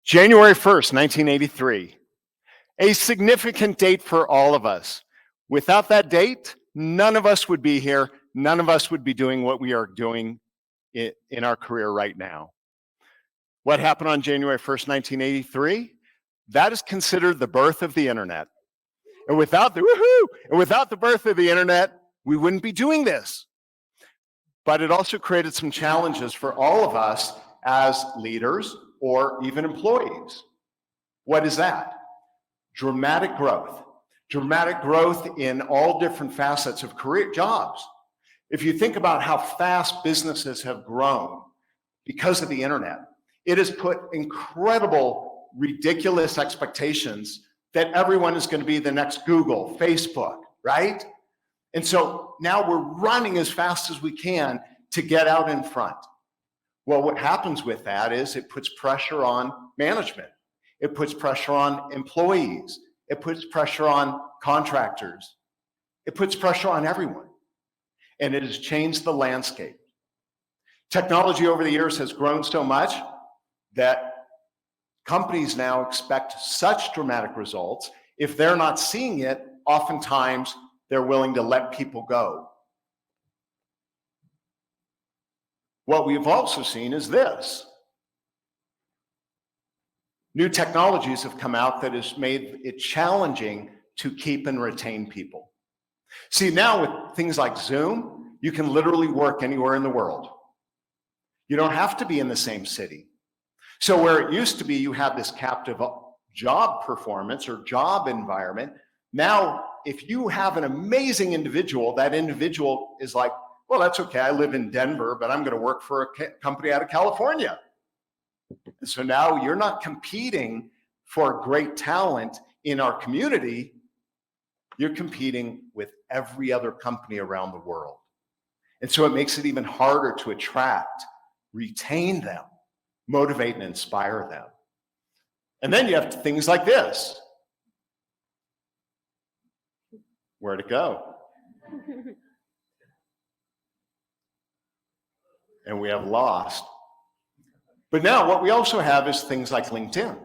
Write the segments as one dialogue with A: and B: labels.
A: January 1st, 1983, a significant date for all of us. Without that date, none of us would be here. None of us would be doing what we are doing in our career right now. What happened on January 1st, 1983? That is considered the birth of the internet. And without the birth of the internet, we wouldn't be doing this. But it also created some challenges for all of us as leaders or even employees. What is that? Dramatic growth. Dramatic growth in all different facets of career jobs. If you think about how fast businesses have grown because of the internet, it has put incredible, ridiculous expectations that everyone is going to be the next Google, Facebook, right? And so now we're running as fast as we can to get out in front. Well, what happens with that is it puts pressure on management. It puts pressure on employees. It puts pressure on contractors. It puts pressure on everyone. And it has changed the landscape. Technology over the years has grown so much that companies now expect such dramatic results. If they're not seeing it, oftentimes they're willing to let people go. What we've also seen is this. New technologies have come out that has made it challenging to keep and retain people. See, now with things like Zoom, you can literally work anywhere in the world. You don't have to be in the same city. So where it used to be you have this captive job performance or job environment, now if you have an amazing individual, that individual is like, well, that's okay, I live in Denver, but I'm gonna work for a company out of California. And so now you're not competing for great talent in our community, you're competing with every other company around the world. And so it makes it even harder to attract, retain them, motivate and inspire them. And then you have things like this. Where'd it go? And we have lost. But now what we also have is things like LinkedIn.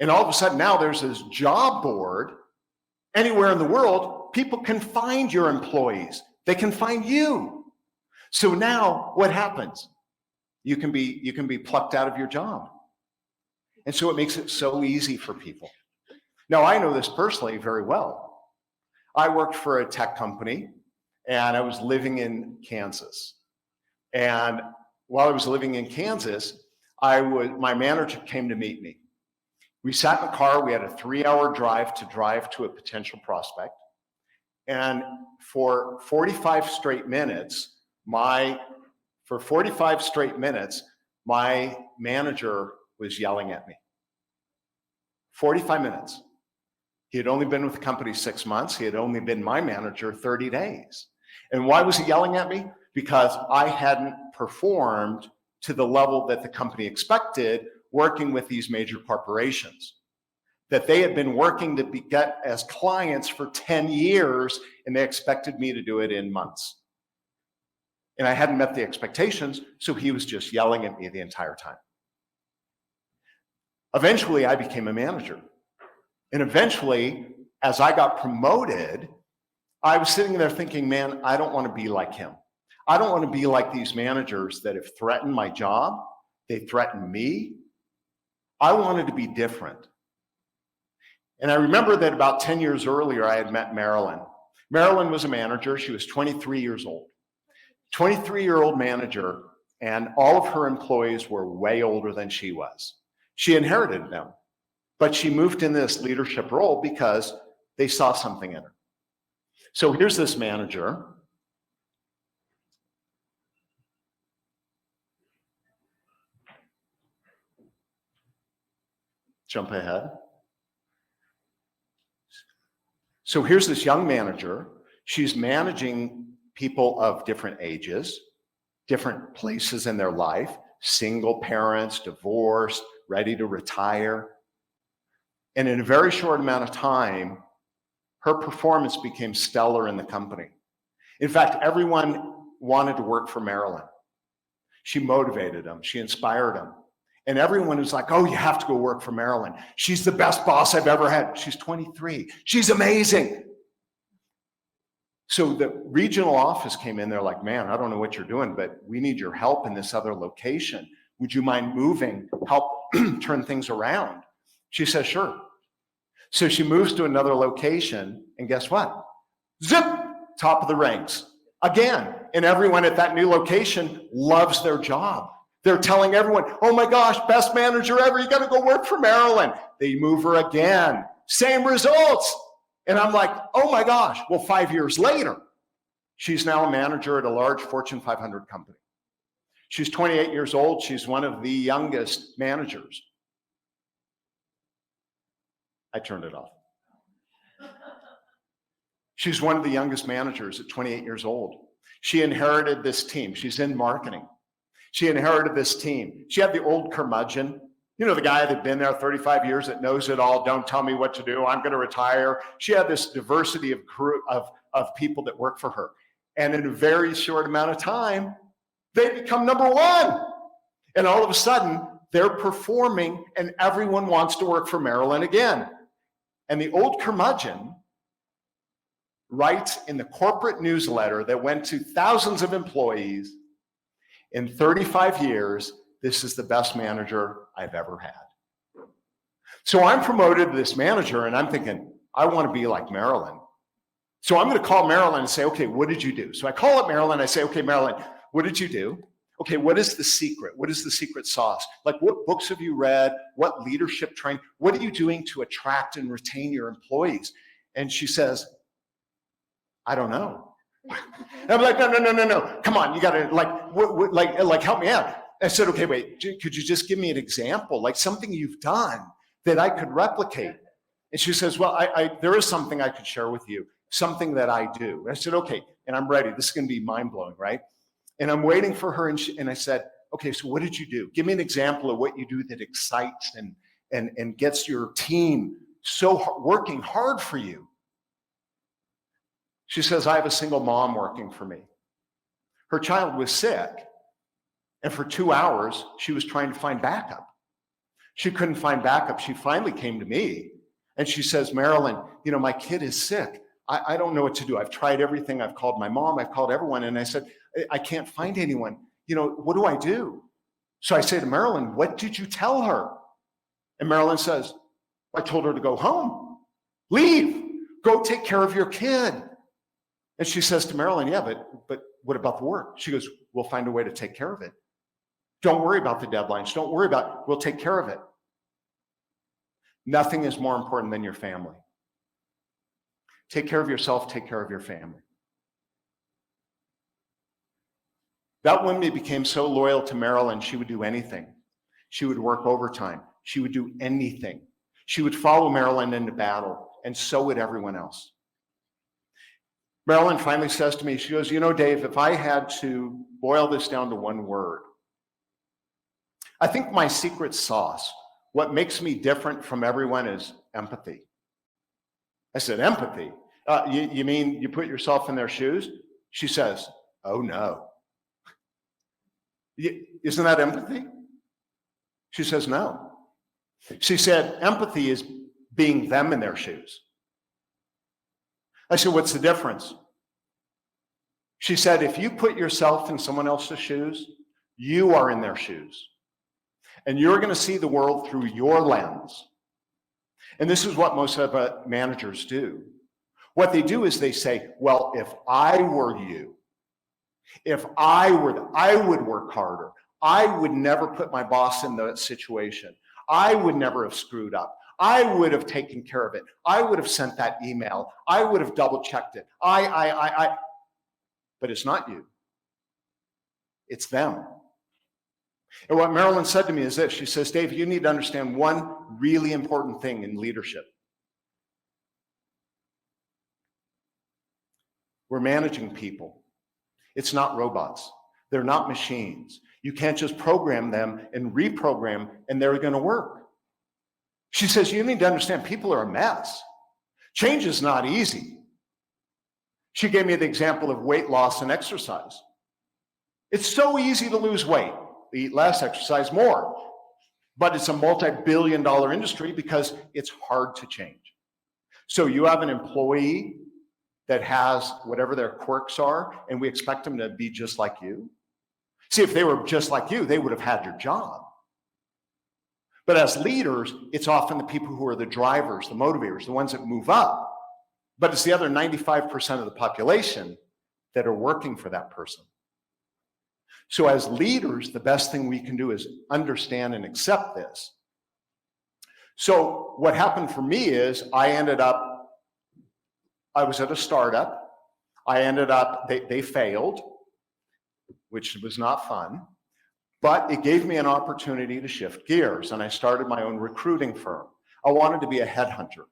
A: And all of a sudden now there's this job board anywhere in the world. People can find your employees. They can find you. So now what happens? You can be plucked out of your job. And so it makes it so easy for people. Now I know this personally very well. I worked for a tech company and I was living in Kansas. And while I was living in Kansas, my manager came to meet me. We sat in the car, we had a 3-hour drive to a potential prospect. And for 45 straight minutes, my manager was yelling at me. 45 minutes. He had only been with the company 6 months. He had only been my manager 30 days. And why was he yelling at me? Because I hadn't performed to the level that the company expected working with these major corporations. That they had been working to get as clients for 10 years and they expected me to do it in months. And I hadn't met the expectations, so he was just yelling at me the entire time. Eventually, I became a manager. And eventually, as I got promoted, I was sitting there thinking, man, I don't want to be like him. I don't want to be like these managers that have threatened my job. They threatened me. I wanted to be different. And I remember that about 10 years earlier, I had met Marilyn. Marilyn was a manager. She was 23 years old. 23-year-old manager, and all of her employees were way older than she was. She inherited them, but she moved in this leadership role because they saw something in her. So here's this manager. Jump ahead. So here's this young manager. She's managing people of different ages, different places in their life, single parents, divorced, ready to retire. And in a very short amount of time, her performance became stellar in the company. In fact, everyone wanted to work for Marilyn. She motivated them, she inspired them. And everyone was like, oh, you have to go work for Marilyn. She's the best boss I've ever had. She's 23. She's amazing. So the regional office came in. They're like, man, I don't know what you're doing, but we need your help in this other location. Would you mind moving, help turn things around? She says, sure. So she moves to another location, and guess what? Zip, top of the ranks again. And everyone at that new location loves their job. They're telling everyone, oh my gosh, best manager ever, you gotta go work for Marilyn. They move her again, same results. And I'm like, oh my gosh. Well, 5 years later, she's now a manager at a large Fortune 500 company. She's 28 years old. She's one of the youngest managers. I turned it off. She's one of the youngest managers at 28 years old. She inherited this team. She's in marketing. She inherited this team. She had the old curmudgeon, you know, the guy that had been there 35 years that knows it all. Don't tell me what to do. I'm going to retire. She had this diversity of people that work for her. And in a very short amount of time, they become number one. And all of a sudden, they're performing and everyone wants to work for Marilyn again. And the old curmudgeon writes in the corporate newsletter that went to thousands of employees, in 35 years, this is the best manager I've ever had. So I'm promoted to this manager and I'm thinking, I want to be like Marilyn. So I'm going to call Marilyn and say, okay, what did you do? So I call up Marilyn, I say, okay, Marilyn, what did you do? Okay, what is the secret? What is the secret sauce? Like, what books have you read? What leadership training? What are you doing to attract and retain your employees? And she says, I don't know. I'm like, no. Come on, you got to like help me out. I said, okay, wait, could you just give me an example, like something you've done that I could replicate? And she says, well, there is something I could share with you, something that I do. I said, okay, and I'm ready. This is going to be mind-blowing, right? And I'm waiting for her, and I said, okay, so what did you do? Give me an example of what you do that excites and gets your team working hard for you. She says, I have a single mom working for me. Her child was sick, and for 2 hours, she was trying to find backup. She couldn't find backup. She finally came to me, and she says, Marilyn, you know, my kid is sick. I don't know what to do. I've tried everything. I've called my mom. I've called everyone, and I said, I can't find anyone. You know, what do I do? So I say to Marilyn, what did you tell her? And Marilyn says, I told her to go home. Leave. Go take care of your kid. And she says to Marilyn, yeah, but what about the work? She goes, we'll find a way to take care of it. Don't worry about the deadlines. Don't worry about it. We'll take care of it. Nothing is more important than your family. Take care of yourself, take care of your family. That woman became so loyal to Marilyn, she would do anything. She would work overtime. She would do anything. She would follow Marilyn into battle, and so would everyone else. Marilyn finally says to me, she goes, you know, Dave, if I had to boil this down to one word, I think my secret sauce, what makes me different from everyone, is empathy. I said, empathy? You mean you put yourself in their shoes? She says, oh no. Isn't that empathy? She says, no. She said, empathy is being them in their shoes. I said, what's the difference? She said, if you put yourself in someone else's shoes, you are in their shoes. And you're going to see the world through your lens. And this is what most of managers do. What they do is they say, well, if I were you, if I would work harder. I would never put my boss in that situation. I would never have screwed up. I would have taken care of it. I would have sent that email. I would have double checked it. But it's not you. It's them. And what Marilyn said to me is this. She says, Dave, you need to understand one really important thing in leadership. We're managing people. It's not robots. They're not machines. You can't just program them and reprogram and they're going to work. She says, you need to understand people are a mess. Change is not easy. She gave me the example of weight loss and exercise. It's so easy to lose weight. Eat less, exercise more. But it's a multi-billion-dollar industry because it's hard to change. So you have an employee that has whatever their quirks are, and we expect them to be just like you. See, if they were just like you, they would have had your job. But as leaders, it's often the people who are the drivers, the motivators, the ones that move up. But it's the other 95% of the population that are working for that person. So as leaders, the best thing we can do is understand and accept this. So what happened for me is I was at a startup. They failed, which was not fun, but it gave me an opportunity to shift gears, and I started my own recruiting firm. I wanted to be a headhunter,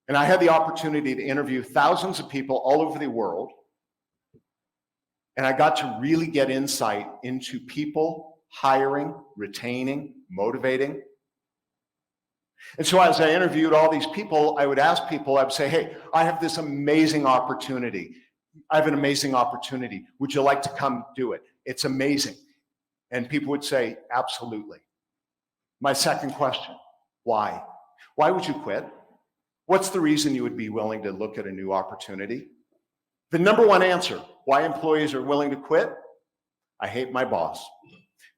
A: and I had the opportunity to interview thousands of people all over the world, and I got to really get insight into people hiring, retaining, motivating. And so as I interviewed all these people, I would ask people, I would say, hey, I have this amazing opportunity. I have an amazing opportunity. Would you like to come do it? It's amazing. And people would say, absolutely. My second question, why? Why would you quit? What's the reason you would be willing to look at a new opportunity? The number one answer, why employees are willing to quit? I hate my boss.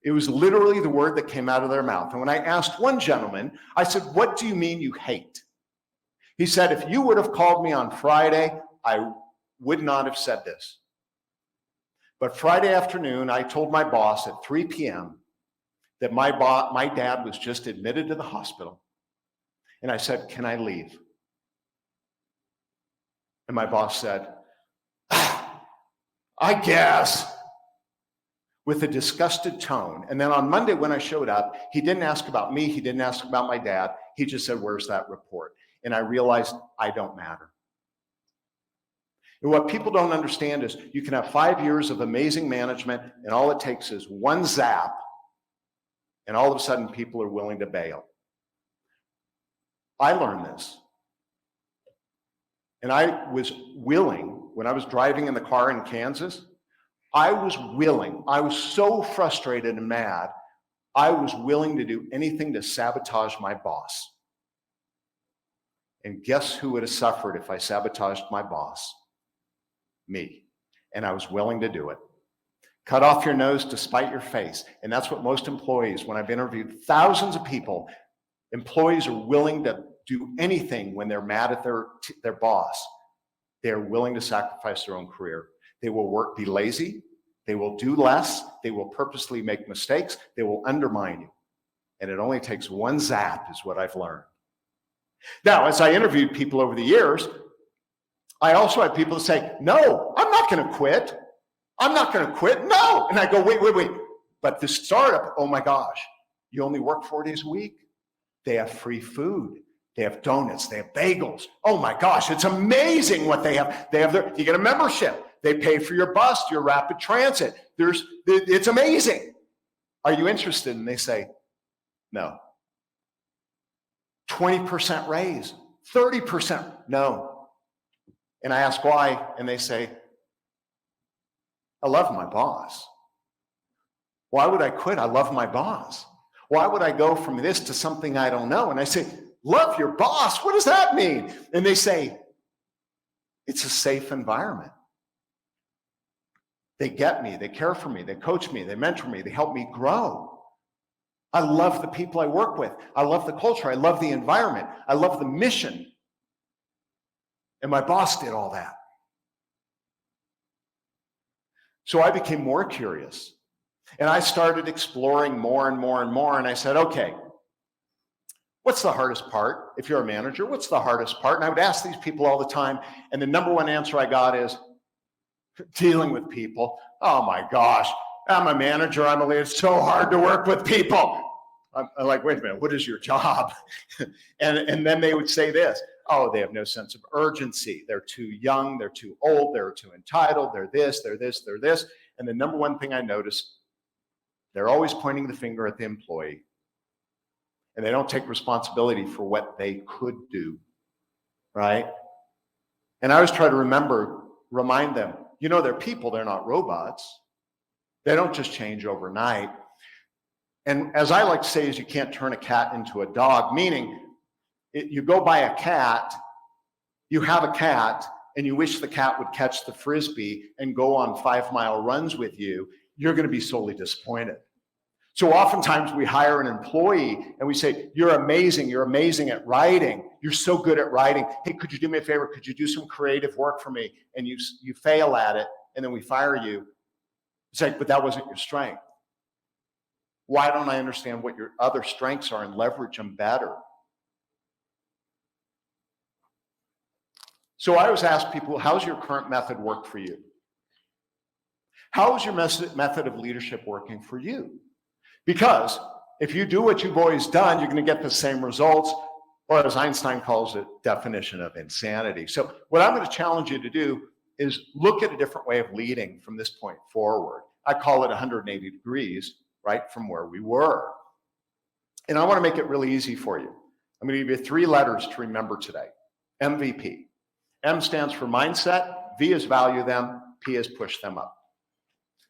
A: It was literally the word that came out of their mouth. And when I asked one gentleman, I said, what do you mean you hate? He said, if you would have called me on Friday, I would not have said this. But Friday afternoon, I told my boss at 3 p.m. that my dad was just admitted to the hospital. And I said, can I leave? And my boss said, I guess, with a disgusted tone. And then on Monday when I showed up, he didn't ask about me, he didn't ask about my dad, he just said, where's that report? And I realized I don't matter. And what people don't understand is you can have 5 years of amazing management, and all it takes is one zap, and all of a sudden people are willing to bail. I learned this. And I was willing, when I was driving in the car in Kansas, I was so frustrated and mad, I was willing to do anything to sabotage my boss. And guess who would have suffered if I sabotaged my boss? Me. And I was willing to do it. Cut off your nose to spite your face. And that's what most employees, when I've interviewed thousands of people, employees are willing to do anything when they're mad at their boss. They're willing to sacrifice their own career. They will be lazy. They will do less. They will purposely make mistakes. They will undermine you. And it only takes one zap is what I've learned. Now, as I interviewed people over the years, I also had people say, no, I'm not going to quit. I'm not going to quit. No. And I go, wait. But this startup, oh my gosh, you only work 4 days a week. They have free food. They have donuts. They have bagels. Oh my gosh, it's amazing what they have. You get a membership. They pay for your bus, your rapid transit. It's amazing. Are you interested? And they say, no. 20% raise, 30%, no. And I ask why, and they say, I love my boss. Why would I quit? I love my boss. Why would I go from this to something I don't know? And I say, love your boss? What does that mean? And they say, it's a safe environment. They get me, they care for me, they coach me, they mentor me, they help me grow. I love the people I work with. I love the culture. I love the environment. I love the mission. And my boss did all that. So I became more curious. And I started exploring more and more and more. And I said, okay, what's the hardest part? If you're a manager, what's the hardest part? And I would ask these people all the time. And the number one answer I got is dealing with people. Oh my gosh, I'm a manager. I'm a leader. It's so hard to work with people. I'm like, wait a minute, what is your job? and then they would say this. Oh, they have no sense of urgency. They're too young. They're too old. They're too entitled. They're this, they're this, they're this. And the number one thing I noticed, they're always pointing the finger at the employee. And they don't take responsibility for what they could do, right? And I always try to remind them, they're people, they're not robots. They don't just change overnight. And as I like to say, is you can't turn a cat into a dog, meaning you go buy a cat, you have a cat, and you wish the cat would catch the Frisbee and go on 5-mile runs with you, you're going to be sorely disappointed. So oftentimes we hire an employee and we say, you're amazing at writing. You're so good at writing. Hey, could you do me a favor? Could you do some creative work for me? And you fail at it, and then we fire you. It's like, but that wasn't your strength. Why don't I understand what your other strengths are and leverage them better? So I always ask people, how's your current method work for you? How is your method of leadership working for you? Because if you do what you've always done, you're going to get the same results, or as Einstein calls it, definition of insanity. So what I'm going to challenge you to do is look at a different way of leading from this point forward. I call it 180 degrees, right, from where we were. And I want to make it really easy for you. I'm going to give you 3 letters to remember today. MVP. M stands for mindset, V is value them, P is push them up.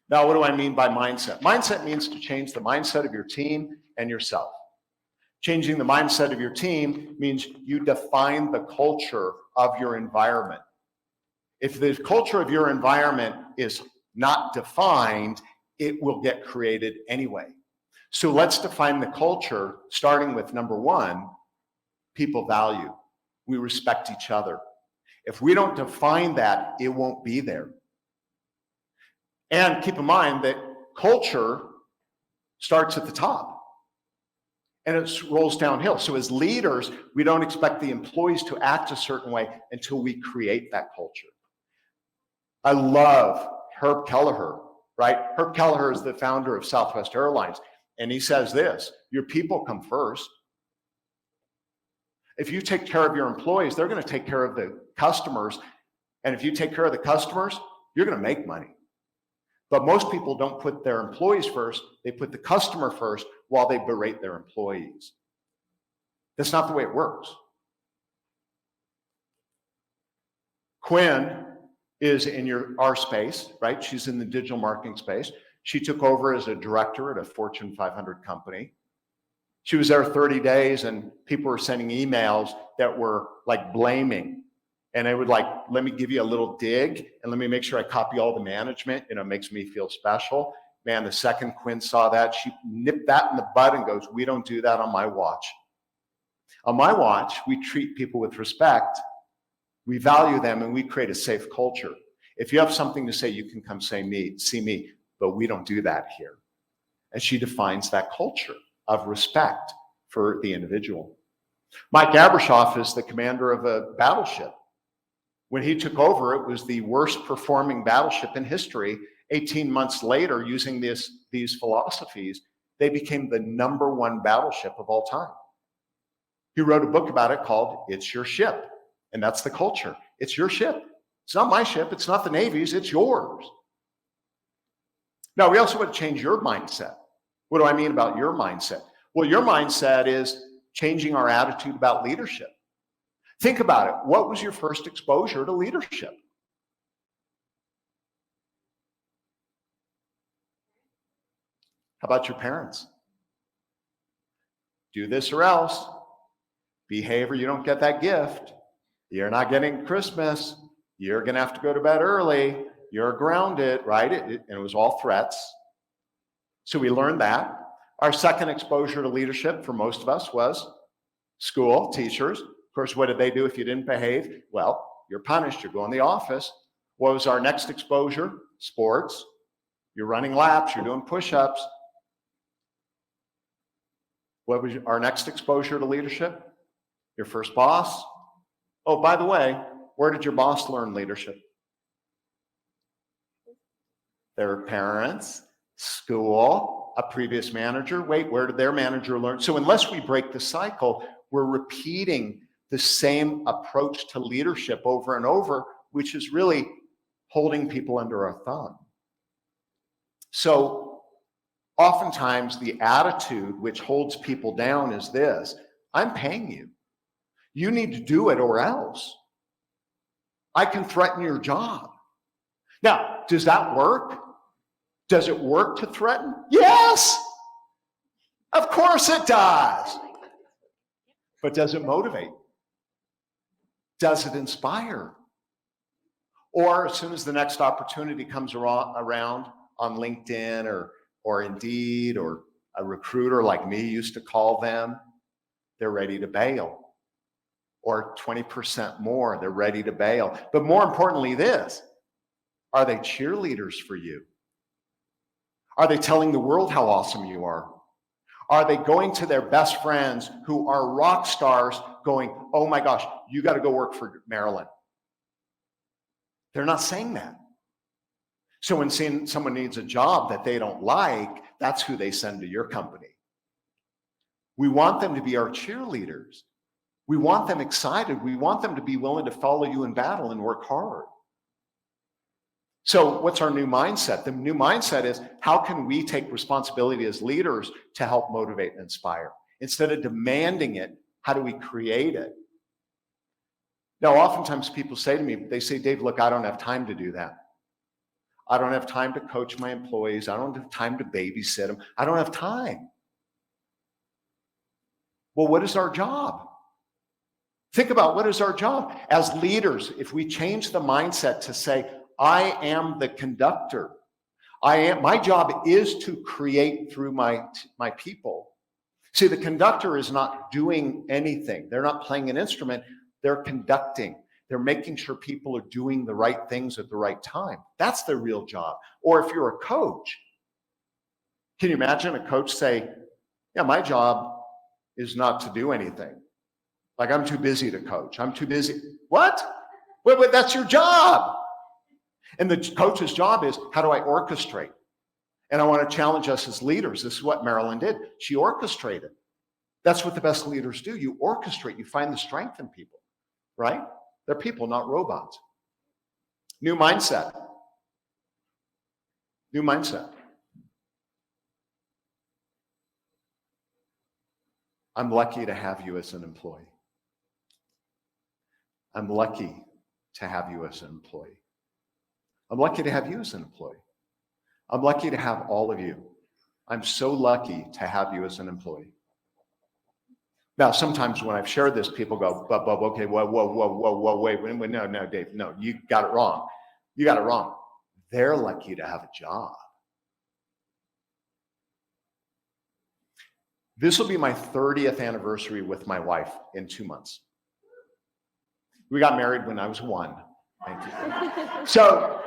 A: Now, what do I mean by mindset? Mindset means to change the mindset of your team and yourself. Changing the mindset of your team means you define the culture of your environment. If the culture of your environment is not defined, it will get created anyway. So let's define the culture, starting with number 1, people value. We respect each other. If we don't define that, it won't be there. And keep in mind that culture starts at the top and it rolls downhill. So as leaders, we don't expect the employees to act a certain way until we create that culture. I love Herb Kelleher, right? Herb Kelleher is the founder of Southwest Airlines. And he says this, your people come first. If you take care of your employees, they're going to take care of the customers. And if you take care of the customers, you're going to make money. But most people don't put their employees first. They put the customer first while they berate their employees. That's not the way it works. Quinn is in our space, right? She's in the digital marketing space. She took over as a director at a Fortune 500 company. She was there 30 days and people were sending emails that were like blaming. And they would like, let me give you a little dig and let me make sure I copy all the management. You know, it makes me feel special. Man, the second Quinn saw that, she nipped that in the bud and goes, we don't do that on my watch. On my watch, we treat people with respect, we value them, and we create a safe culture. If you have something to say, you can come see me, but we don't do that here. And she defines that culture of respect for the individual. Mike Abrashoff is the commander of a battleship. When he took over, it was the worst performing battleship in history. 18 months later, using these philosophies, they became the #1 battleship of all time. He wrote a book about it called It's Your Ship. And that's the culture. It's your ship. It's not my ship. It's not the Navy's. It's yours. Now, we also want to change your mindset. What do I mean about your mindset? Well, your mindset is changing our attitude about leadership. Think about it. What was your first exposure to leadership? How about your parents? Do this or else. Behave or you don't get that gift. You're not getting Christmas. You're going to have to go to bed early. You're grounded, right? And it was all threats. So we learned that. Our second exposure to leadership for most of us was school, teachers. Of course, what did they do if you didn't behave? Well, you're punished. You're going to the office. What was our next exposure? Sports. You're running laps. You're doing push-ups. What was our next exposure to leadership? Your first boss. Oh, by the way, where did your boss learn leadership? Their parents, school, a previous manager. Wait, where did their manager learn? So unless we break the cycle, we're repeating the same approach to leadership over and over, which is really holding people under our thumb. So oftentimes the attitude which holds people down is this: I'm paying you. You need to do it or else. I can threaten your job. Now, does that work? Does it work to threaten? Yes. course it does. But does it motivate? Does it inspire? Or as soon as the next opportunity comes around on LinkedIn or Indeed, or a recruiter like me used to call them, they're ready to bail. Or 20% more, they're ready to bail. But more importantly, this, are they cheerleaders for you? Are they telling the world how awesome you are? Are they going to their best friends who are rock stars going, oh my gosh, you got to go work for Marilyn? They're not saying that. So when someone needs a job that they don't like, that's who they send to your company. We want them to be our cheerleaders. We want them excited. We want them to be willing to follow you in battle and work hard. So what's our new mindset? The new mindset is, how can we take responsibility as leaders to help motivate and inspire? Instead of demanding it, how do we create it? Now, oftentimes people say to me, they say, Dave, look, I don't have time to do that. I don't have time to coach my employees. I don't have time to babysit them. I don't have time. Well, what is our job? Think about, what is our job? As leaders, if we change the mindset to say, I am the conductor. My job is to create through my people. See, the conductor is not doing anything. They're not playing an instrument. They're conducting. They're making sure people are doing the right things at the right time. That's their real job. Or if you're a coach, can you imagine a coach say, yeah, my job is not to do anything. Like, I'm too busy to coach. I'm too busy. What? Wait, that's your job. And the coach's job is, how do I orchestrate? And I want to challenge us as leaders. This is what Marilyn did. She orchestrated. That's what the best leaders do. You orchestrate. You find the strength in people, right? They're people, not robots. New mindset. New mindset. I'm lucky to have you as an employee. I'm lucky to have you as an employee. I'm lucky to have you as an employee. I'm lucky to have all of you. I'm so lucky to have you as an employee. Now, sometimes when I've shared this, people go, okay, whoa, wait, no, Dave, no, you got it wrong. You got it wrong. They're lucky to have a job. This will be my 30th anniversary with my wife in 2 months. We got married when I was 1. Thank you. So,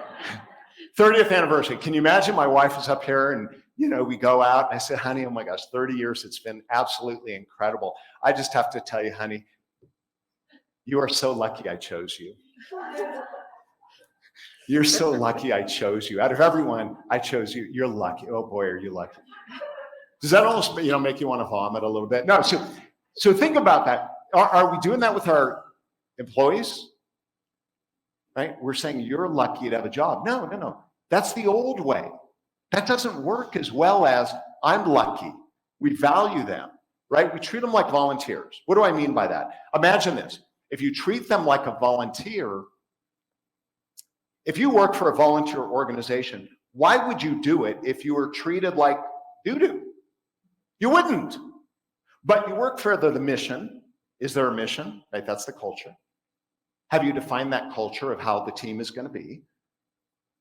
A: 30th anniversary. Can you imagine my wife is up here and, we go out and I said, honey, oh my gosh, 30 years. It's been absolutely incredible. I just have to tell you, honey, you are so lucky I chose you. You're so lucky I chose you. Out of everyone, I chose you. You're lucky. Oh boy, are you lucky. Does that almost, make you want to vomit a little bit? No, so think about that. Are we doing that with our employees? Right? We're saying you're lucky to have a job. No. That's the old way. That doesn't work as well as I'm lucky. We value them, right? We treat them like volunteers. What do I mean by that? Imagine this. If you treat them like a volunteer, if you work for a volunteer organization, why would you do it if you were treated like doo-doo? You wouldn't. But you work for the mission. Is there a mission? Right? That's the culture. Have you defined that culture of how the team is going to be?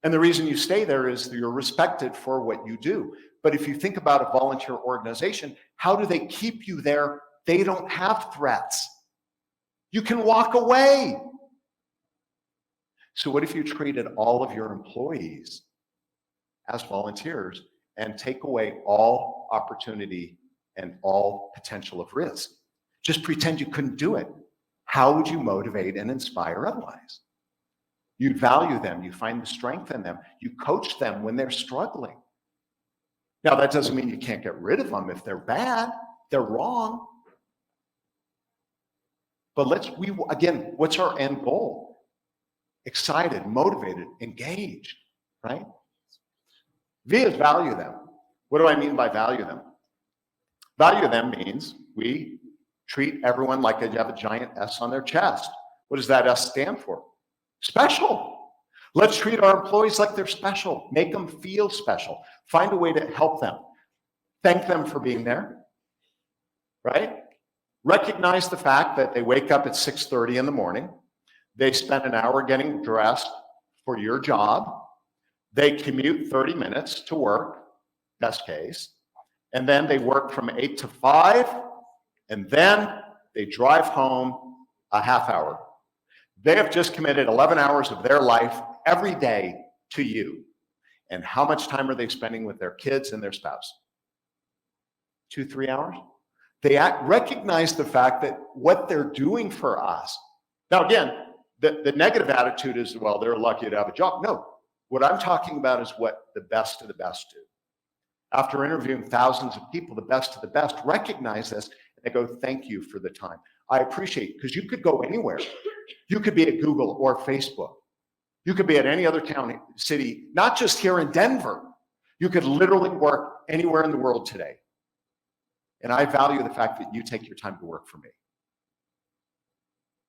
A: And the reason you stay there is you're respected for what you do. But if you think about a volunteer organization, how do they keep you there? They don't have threats. You can walk away. So what if you treated all of your employees as volunteers and take away all opportunity and all potential of risk? Just pretend you couldn't do it. How would you motivate and inspire otherwise? You value them. You find the strength in them. You coach them when they're struggling. Now, that doesn't mean you can't get rid of them if they're bad. They're wrong. But again, what's our end goal? Excited, motivated, engaged, right? V is value them. What do I mean by value them? Value them means we treat everyone like they have a giant S on their chest. What does that S stand for? Special. Let's treat our employees like they're special. Make them feel special. Find a way to help them. Thank them for being there. right? Recognize the fact that they wake up at 6:30 in the morning. They spend an hour getting dressed for your job. They commute 30 minutes to work, best case. And then they work from 8 to 5. And then they drive home a half hour. They have just committed 11 hours of their life every day to you. And how much time are they spending with their kids and their spouse? 2, 3 hours? They recognize the fact that what they're doing for us. Now, again, the negative attitude is, well, they're lucky to have a job. No, what I'm talking about is what the best of the best do. After interviewing thousands of people, the best of the best recognize this, and they go, thank you for the time. I appreciate it, because you could go anywhere. You could be at Google or Facebook. You could be at any other county, city, not just here in Denver. You could literally work anywhere in the world today. And I value the fact that you take your time to work for me.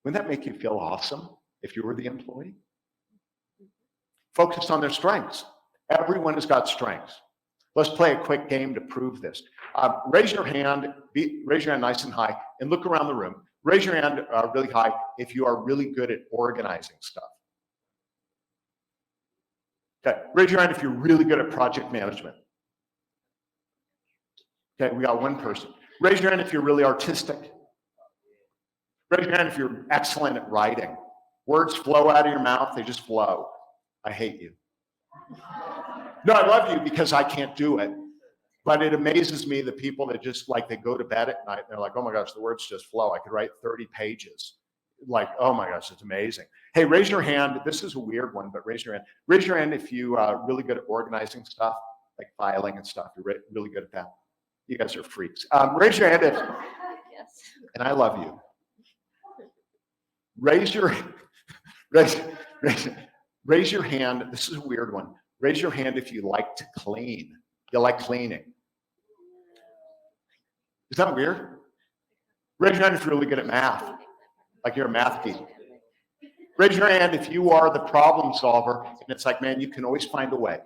A: Wouldn't that make you feel awesome if you were the employee? Focus on their strengths. Everyone has got strengths. Let's play a quick game to prove this. Raise your hand nice and high, and look around the room. Raise your hand really high if you are really good at organizing stuff. Okay, raise your hand if you're really good at project management. Okay, we got one person. Raise your hand if you're really artistic. Raise your hand if you're excellent at writing. Words flow out of your mouth, they just flow. I hate you. No, I love you because I can't do it. But it amazes me the people that just they go to bed at night and they're like, oh my gosh, the words just flow. I could write 30 pages. Like, oh my gosh, it's amazing. Hey, raise your hand. This is a weird one, but raise your hand. Raise your hand if you are really good at organizing stuff, like filing and stuff. You're really good at that. You guys are freaks. Raise your hand if, yes. And I love you. Raise your hand. This is a weird one. Raise your hand if you like to clean. You like cleaning. Is that weird? Raise your hand if you're really good at math. Like you're a math geek. Raise your hand if you are the problem solver, and it's like, man, you can always find a way.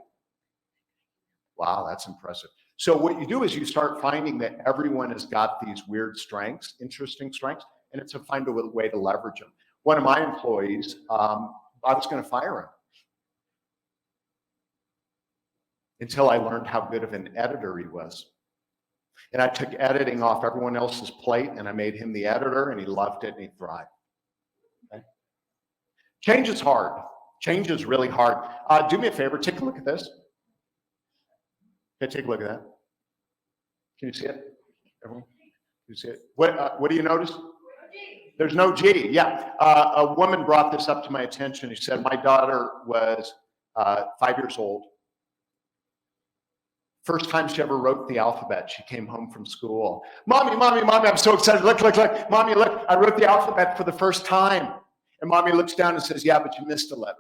A: Wow, that's impressive. So what you do is you start finding that everyone has got these weird strengths, interesting strengths, and it's to find a way to leverage them. One of my employees, I was going to fire him until I learned how good of an editor he was. And I took editing off everyone else's plate, and I made him the editor, and he loved it, and he thrived. Okay? Change is hard. Change is really hard. Do me a favor, take a look at this. Okay, take a look at that. Can you see it? Everyone? Can you see it? What do you notice? There's no G. Yeah. A woman brought this up to my attention. She said, my daughter was 5 years old. First time she ever wrote the alphabet, she came home from school. Mommy, I'm so excited. Look. Mommy, look, I wrote the alphabet for the first time. And mommy looks down and says, yeah, but you missed a letter.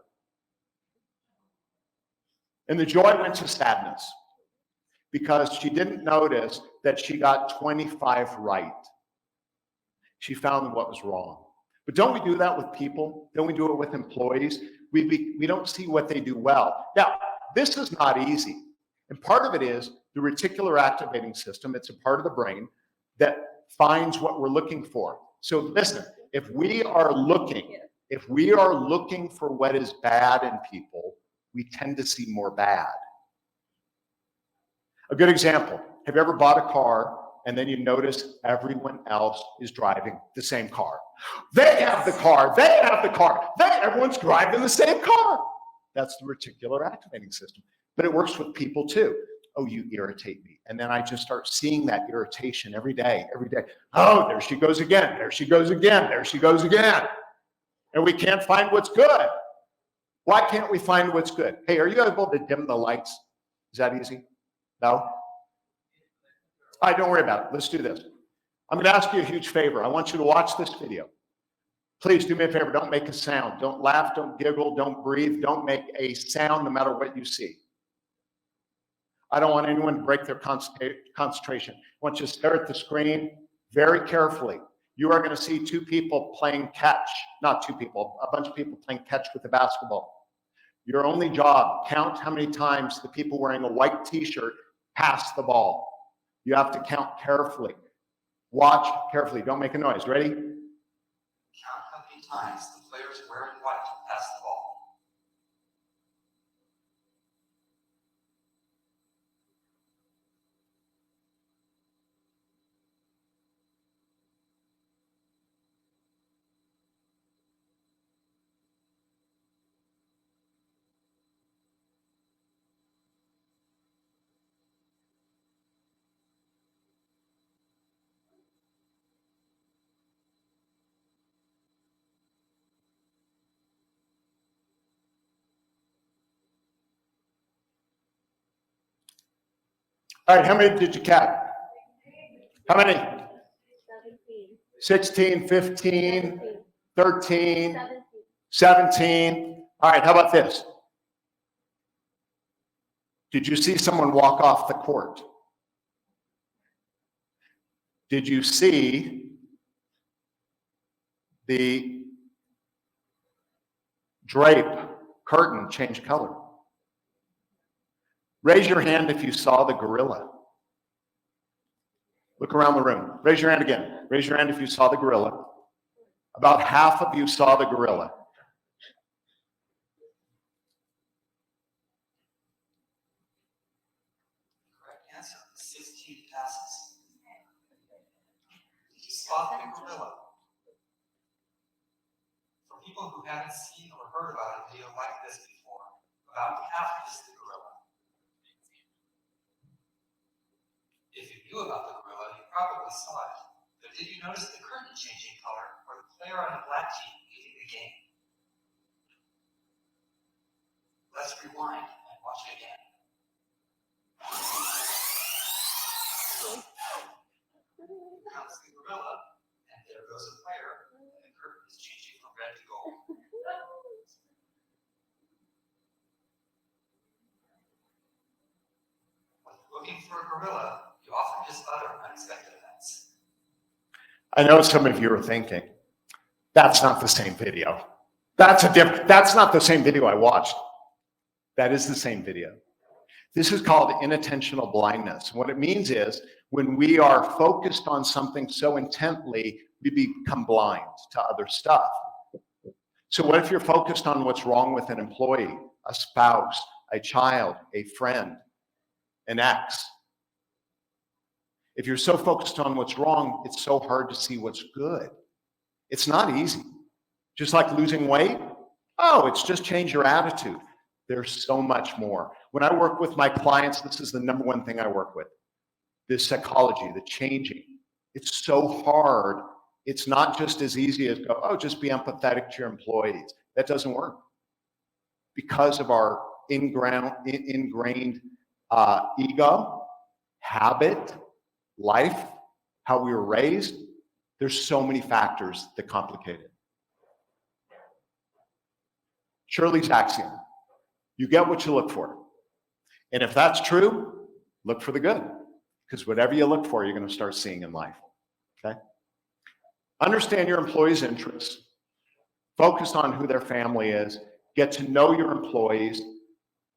A: And the joy went to sadness because she didn't notice that she got 25 right. She found what was wrong. But don't we do that with people? Don't we do it with employees? We don't see what they do well. Now, this is not easy. And part of it is the reticular activating system. It's a part of the brain that finds what we're looking for. So listen, if we are looking for what is bad in people, we tend to see more bad. A good example, have you ever bought a car and then you notice everyone else is driving the same car? They have the car, everyone's driving the same car. That's the reticular activating system. But it works with people too. Oh, you irritate me. And then I just start seeing that irritation every day. Oh, there she goes again. And we can't find what's good. Why can't we find what's good? Hey, are you able to dim the lights? Is that easy? No? All right, don't worry about it. Let's do this. I'm going to ask you a huge favor. I want you to watch this video. Please do me a favor. Don't make a sound. Don't laugh. Don't giggle. Don't breathe. Don't make a sound no matter what you see. I don't want anyone to break their concentration. I want you to stare at the screen very carefully. You are going to see two people playing catch. Not two people, a bunch of people playing catch with a basketball. Your only job, count how many times the people wearing a white t-shirt pass the ball. You have to count carefully. Watch carefully. Don't make a noise. Ready?
B: Count how many times the players wearing white pass the ball.
A: All right, how many did you count? How many? 16, 15, 13, 17. All right, how about this? Did you see someone walk off the court? Did you see the drape curtain change color? Raise your hand if you saw the gorilla. Look around the room. Raise your hand again. Raise your hand if you saw the gorilla. About half of you saw the gorilla.
B: Correct answer, 16 passes. Did you spot the gorilla? For people who haven't seen or heard about a video like this before, about half is the gorilla. If you knew about the gorilla, you probably saw it. But did you notice the curtain changing color or the player on the black team leading the game? Let's rewind and watch it again. Comes the gorilla, and there goes a player, and the curtain is changing from red to gold. When you're looking for a gorilla, you often miss other unexpected events.
A: I know some of you are thinking, that's not the same video. That's not the same video I watched. That is the same video. This is called inattentional blindness. What it means is when we are focused on something so intently, we become blind to other stuff. So what if you're focused on what's wrong with an employee, a spouse, a child, a friend, an ex? If you're so focused on what's wrong, it's so hard to see what's good. It's not easy. Just like losing weight, oh, it's just change your attitude. There's so much more. When I work with my clients, this is the number one thing I work with. This psychology, the changing. It's so hard. It's not just as easy as go, oh, just be empathetic to your employees. That doesn't work. Because of our ingrained ego, habit, life, how we were raised, there's so many factors that complicate it. Shirley's axiom. You get what you look for. And if that's true, look for the good. Because whatever you look for, you're going to start seeing in life. Okay? Understand your employees' interests. Focus on who their family is. Get to know your employees.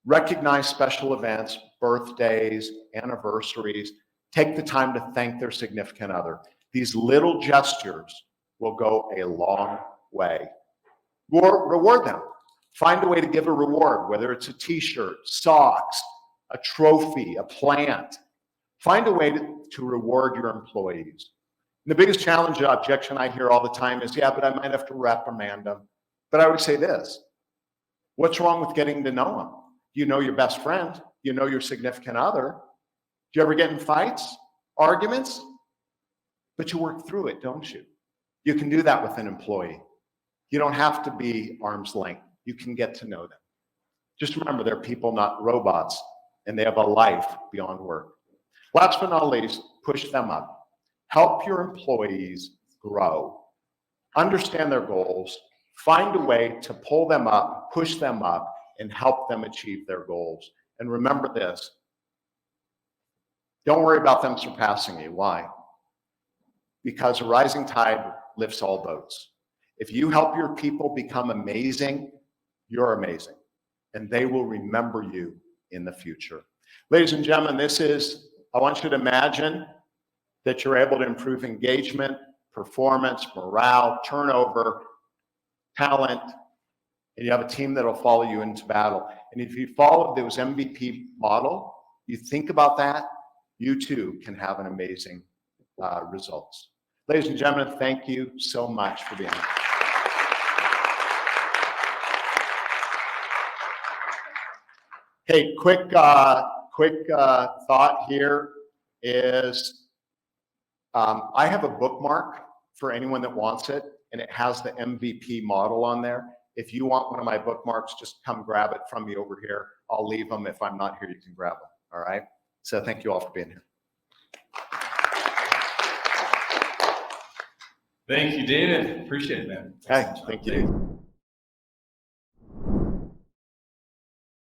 A: Recognize special events, birthdays, anniversaries. Take the time to thank their significant other. These little gestures will go a long way. Reward them. Find a way to give a reward, whether it's a t-shirt, socks, a trophy, a plant. Find a way to reward your employees. And the biggest challenge or objection I hear all the time is, yeah, but I might have to reprimand them. But I would say this, what's wrong with getting to know them? You know your best friend, you know your significant other. Do you ever get in fights, arguments? But you work through it, don't you? You can do that with an employee. You don't have to be arm's length. You can get to know them. Just remember, they're people, not robots, and they have a life beyond work. Last but not least, push them up. Help your employees grow. Understand their goals. Find a way to pull them up, push them up, and help them achieve their goals. And remember this, don't worry about them surpassing you. Why? Because a rising tide lifts all boats. If you help your people become amazing, you're amazing, and they will remember you in the future. Ladies and gentlemen, I want you to imagine that you're able to improve engagement, performance, morale, turnover, talent, and you have a team that'll follow you into battle. And if you follow those MVP model, you think about that, you too can have an amazing results. Ladies and gentlemen, thank you so much for being here. Hey, quick thought here is I have a bookmark for anyone that wants it, and it has the MVP model on there. If you want one of my bookmarks, just come grab it from me over here. I'll leave them. If I'm not here, you can grab them. All right? So thank you all for being here.
C: Thank you, David. Appreciate it, man.
A: Hey, thank you.